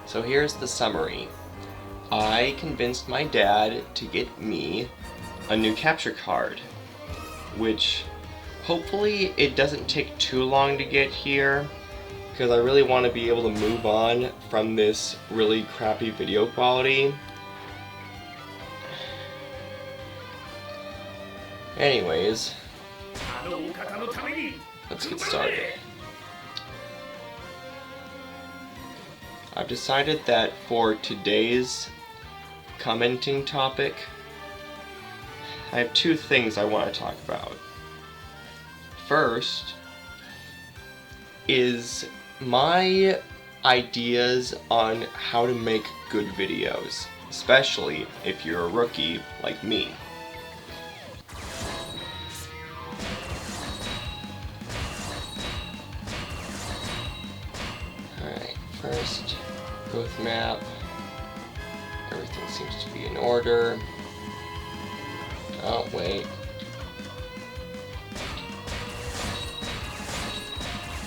So here's the summary. I convinced my dad to get me a new capture card, which hopefully it doesn't take too long to get here, because I really want to be able to move on from this really crappy video quality. Anyways, let's get started. I've decided that for today's commenting topic, I have two things I want to talk about. First is my ideas on how to make good videos, especially if you're a rookie like me. Alright, first, growth map. Everything seems to be in order. Oh, wait.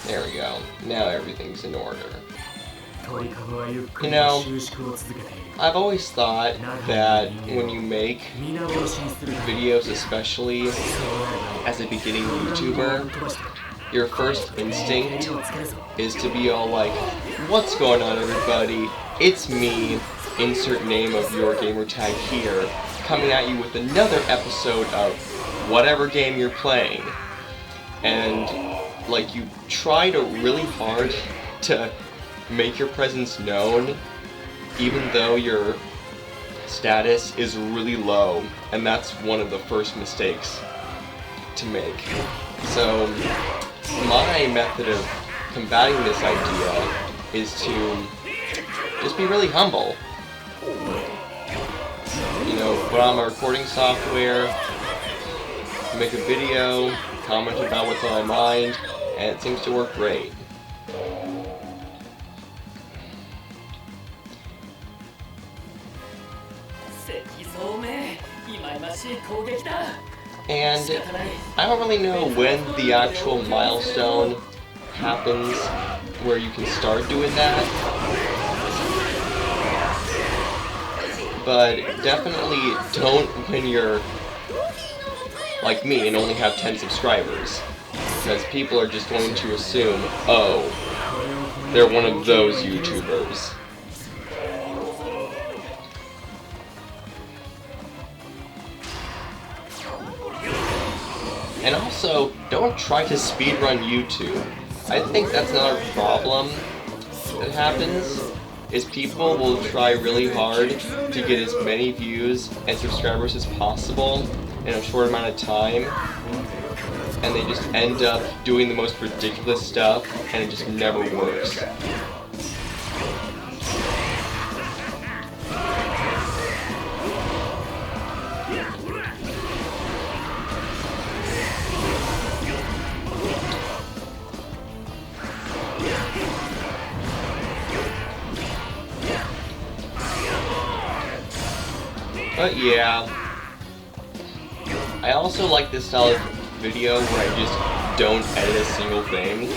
There we go. Now everything's in order. You know, I've always thought that when you make videos, especially as a beginning YouTuber, your first instinct is to be all like, "What's going on, everybody? It's me, insert name of your gamertag here, coming at you with another episode of whatever game you're playing." And like, you try to really hard to make your presence known, even though your status is really low, and that's one of the first mistakes to make. So my method of combating this idea is to just be really humble. You know, put on my recording software, make a video, comment about what's on my mind, and it seems to work great. And I don't really know when the actual milestone happens where you can start doing that, but definitely don't when you're like me and only have 10 subscribers, because people are just going to assume, oh, they're one of those YouTubers. And also, don't try to speedrun YouTube. I think that's another problem that happens, is people will try really hard to get as many views and subscribers as possible in a short amount of time, and they just end up doing the most ridiculous stuff, and it just never works. But yeah, I also like this style of video where I just don't edit a single thing,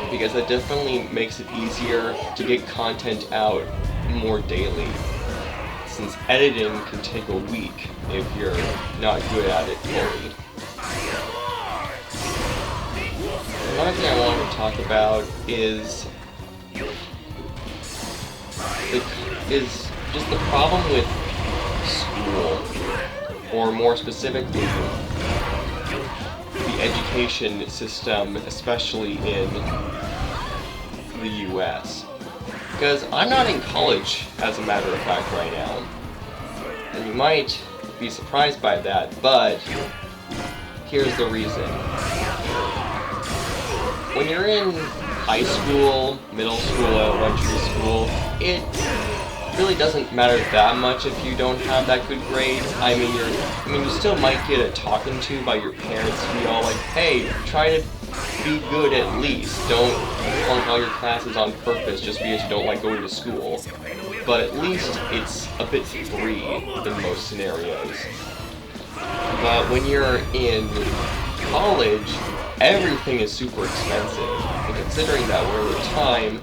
because that definitely makes it easier to get content out more daily, since editing can take a week if you're not good at it fully. Another thing I wanted to talk about is just the problem with school, or more specifically, the education system, especially in the US. Because I'm not in college, as a matter of fact, right now. And you might be surprised by that, but here's the reason. When you're in high school, middle school, elementary school, it really doesn't matter that much if you don't have that good grade. I mean, you still might get a talking to by your parents to be all like, hey, try to be good at least. Don't flunk all your classes on purpose just because you don't like going to school. But at least it's a bit free in most scenarios. But when you're in college, everything is super expensive. And considering that we're at a time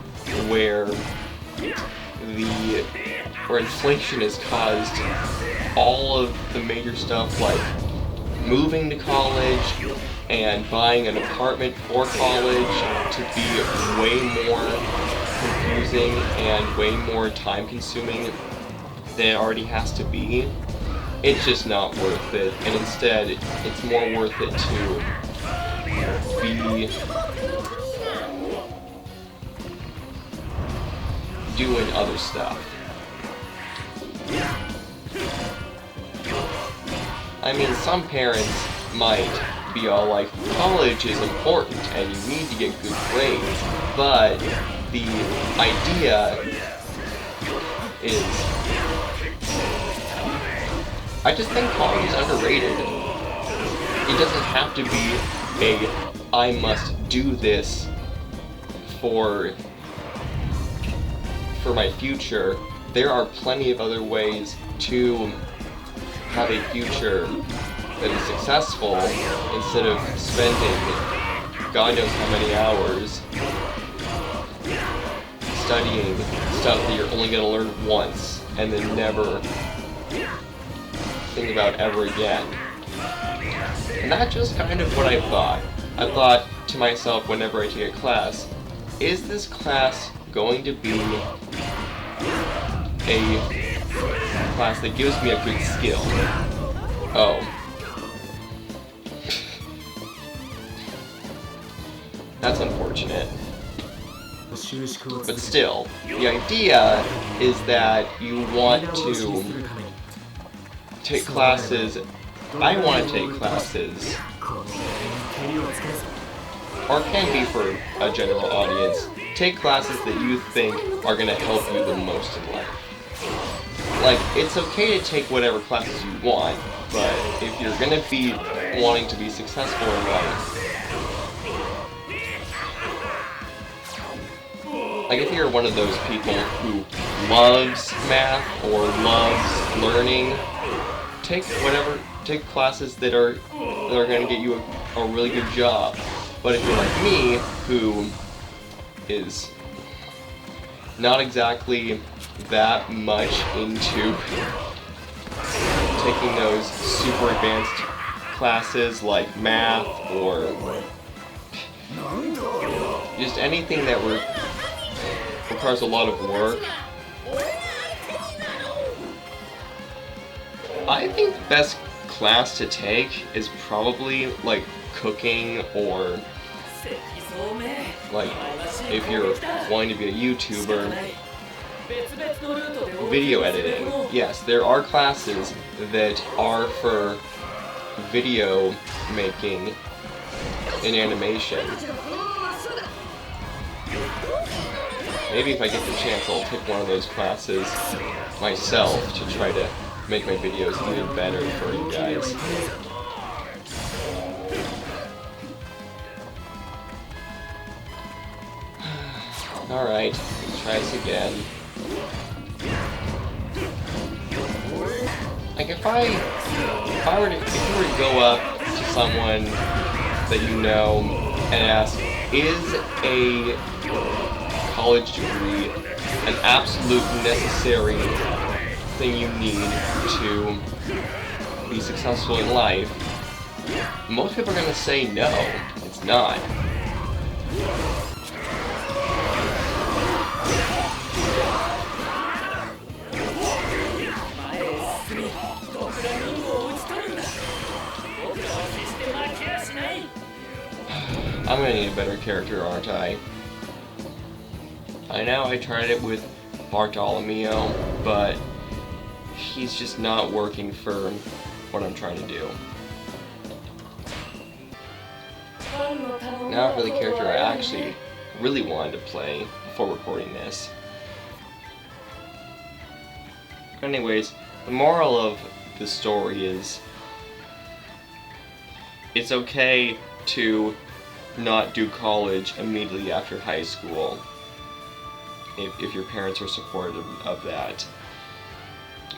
where where inflation has caused all of the major stuff like moving to college and buying an apartment for college to be way more confusing and way more time consuming than it already has to be. It's just not worth it, and instead it's more worth it to be doing other stuff. I mean, some parents might be all like, college is important and you need to get good grades, but the idea is, I just think college is underrated. It doesn't have to be I must do this for my future. There are plenty of other ways to have a future that is successful instead of spending God knows how many hours studying stuff that you're only going to learn once and then never think about ever again. And that's just kind of what I thought. I thought to myself whenever I take a class, is this class going to be a class that gives me a good skill? Oh. That's unfortunate. But still, the idea is that you want to take classes. I want to take classes, or can be for a general audience, take classes that you think are going to help you the most in life. Like, it's okay to take whatever classes you want, but if you're going to be wanting to be successful in life, like if you're one of those people who loves math or loves learning, take classes that are going to get you a really good job. But if you're like me, who is not exactly that much into taking those super advanced classes like math or just anything that requires a lot of work, I think the best class to take is probably like cooking, or like if you're wanting to be a YouTuber, video editing. Yes, there are classes that are for video making and animation. Maybe if I get the chance, I'll take one of those classes myself to try to make my videos even better for you guys. Alright, let's try this again. Like if you were to go up to someone that you know and ask, is a college degree an absolute necessary thing you need to be successful in life? Most people are going to say no, it's not. I'm gonna need a better character, aren't I? I know I tried it with Bartolomeo, but he's just not working for what I'm trying to do. Now for the character I actually really wanted to play before recording this. Anyways, the moral of the story is it's okay to not do college immediately after high school if your parents are supportive of that.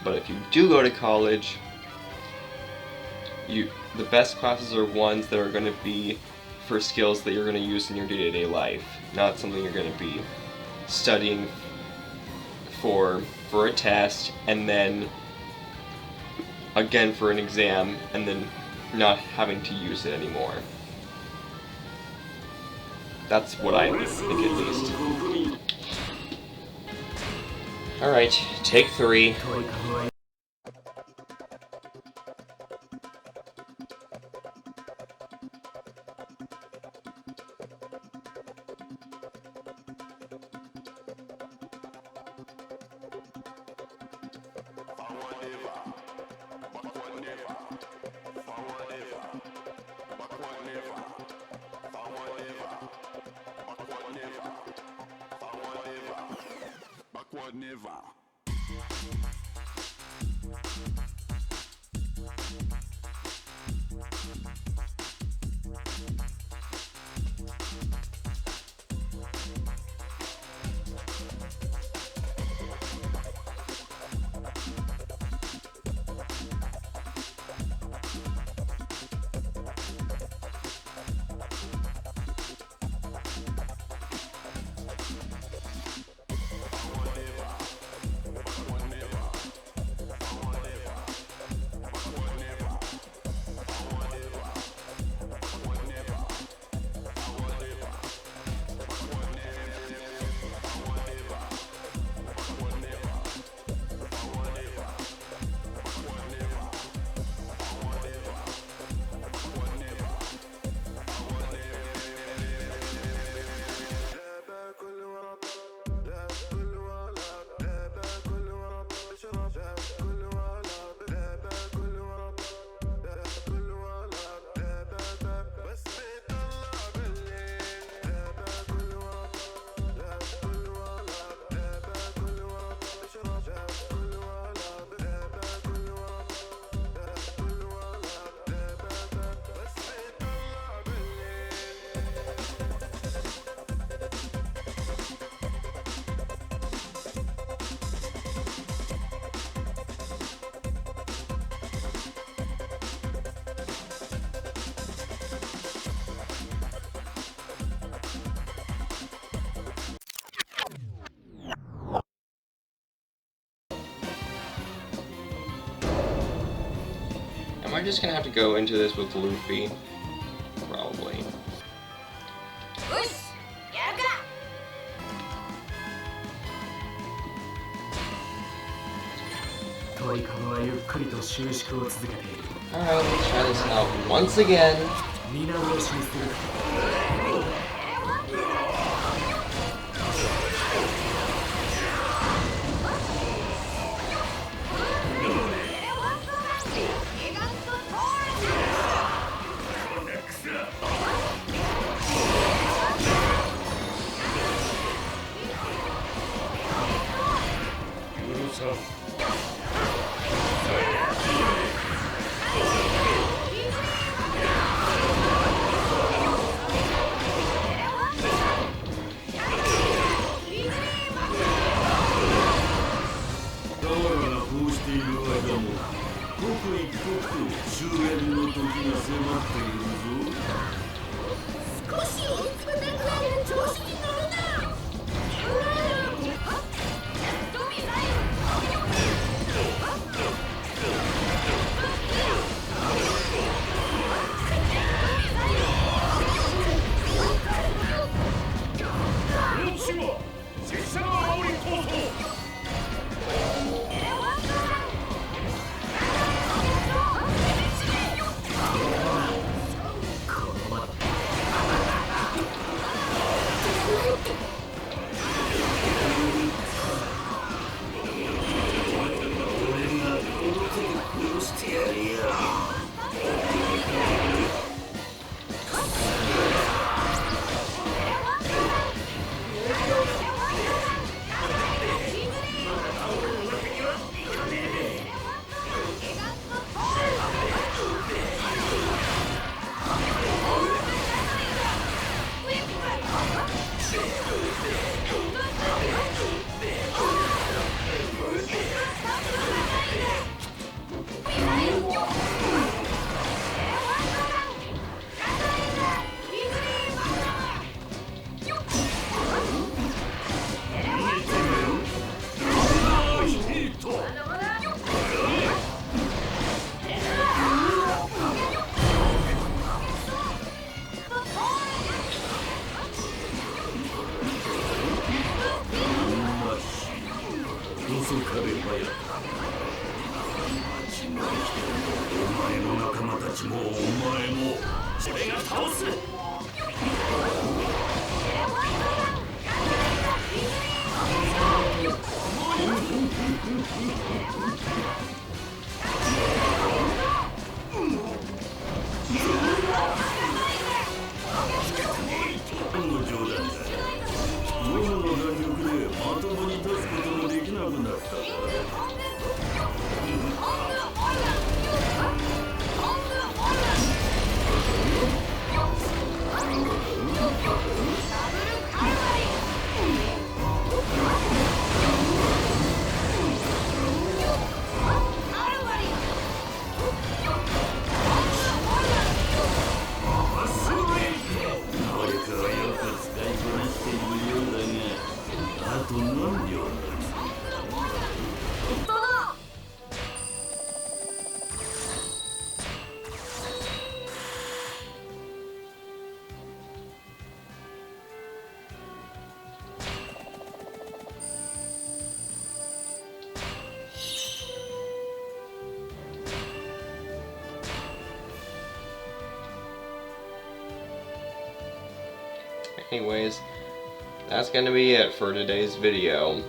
But if you do go to college, the best classes are ones that are going to be for skills that you're going to use in your day-to-day life, not something you're going to be studying for a test, and then again for an exam, and then not having to use it anymore. That's what I think, at least. Alright, take 3. Never. Am I just gonna have to go into this with Luffy? Probably. Alright, let's try this out once again. Anyways, that's gonna be it for today's video.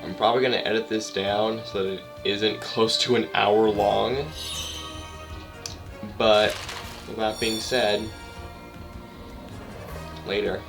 I'm probably gonna edit this down so that it isn't close to an hour long. But with that being said, later.